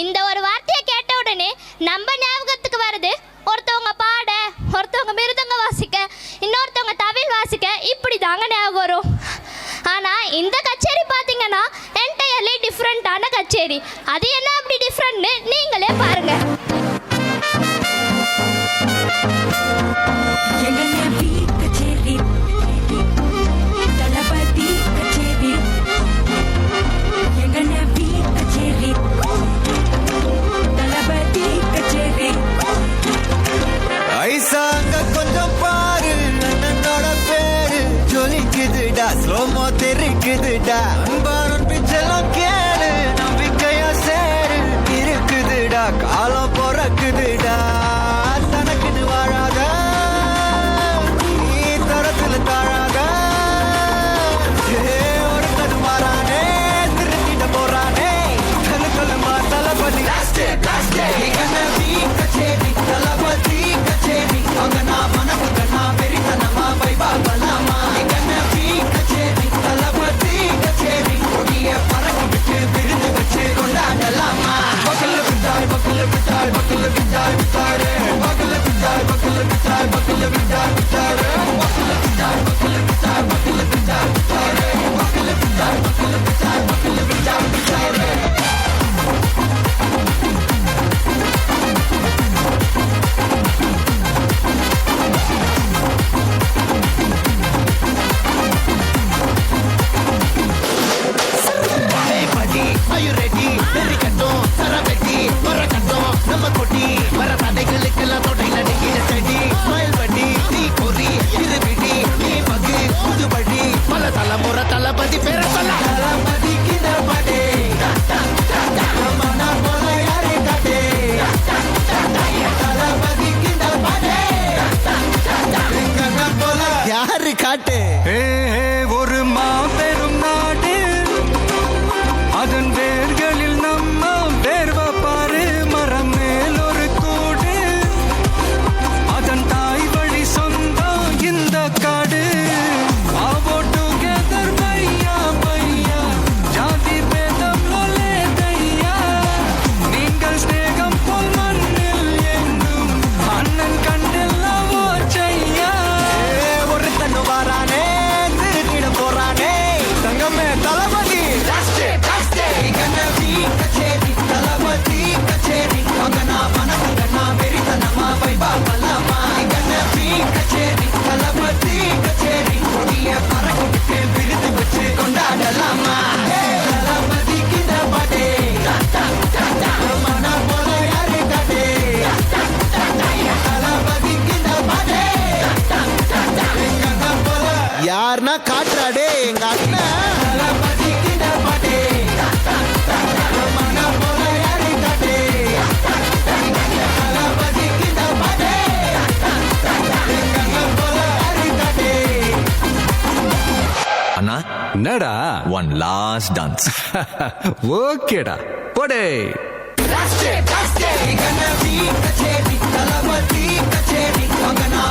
இந்த ஒரு வார்த்தையை கேட்ட உடனே நம்ம ஞாபகத்துக்கு வருது ஒருத்தவங்க பாட, ஒருத்தவங்க மிருதங்க வாசிக்க, இன்னொருத்தவங்க தவில் வாசிக்க, இப்படி தாங்க ஞாபகம் வரும். ஆனால் இந்த கச்சேரி பார்த்தீங்கன்னா என்டையர்லி டிஃப்ரெண்ட்டான கச்சேரி. அது என்ன அப்படி டிஃப்ரெண்ட்னு நீங்களே பாருங்க. கொஞ்சம் பாரு, அண்ணனோட பேரு ஜொலிக்குதுடா, ஸ்லோமோ தெரிக்குதுடா, அன்பாரன் பிச்செல்லாம் கேளு, நம்பிக்கையா சேரு இருக்குதுடா, காலம் பொறக்குதுடா, தனக்குன்னு வாழாத நீ தரத்துல தாழாத, ஒரு கது மாறானே திருத்திட்ட போறானே, கல்லு கல்லுமா தளபதி கச்சேரி தளபதி கச்சேரி அங்கனா மனசு கண்ணா பெரிதனமா பைபா பலாமா கச்சேரி தளபதி கச்சேரி கொடிய பறக்க விட்டு விருந்து வச்சு கொண்டாடலாமா. பக்கல்ல விட்டாய் பக்கல்ல விட்டாய் பக்கல்ல விட்டாய் விட்டாரு, பக்கல்ல விட்டாய் பக்கல்ல விட்டாய் பக்கல்ல விட்டாய் விட்டாரு, பக்கல்ல விட்டாய் பக்கல்ல விட்டாய் பக்கல்ல விட்டாய் விட்டாரு, பக்கல்ல விட்டாய் பக்கல்ல விட்டாய் பக்கல்ல விட்டாய் விட்டாரு. தளபதி பேர சொல்ல யாரு காட்டு ஒரு மாபெரும் நாடு, அதன் வேர்களில் நம்ம வேர்வ பாரு, மரம் மேல் ஒரு கூடு, அதன் தாய் வழி சொந்தம் இந்த காடு. யாருன்னா காட்டுறாடே எங்க அண்ணன். அண்ணா என்னடா ஒன் லாஸ்ட் டான்ஸ். ஓகேடா போடே. கச்சேரி தளபதி கச்சேரி அங்கனா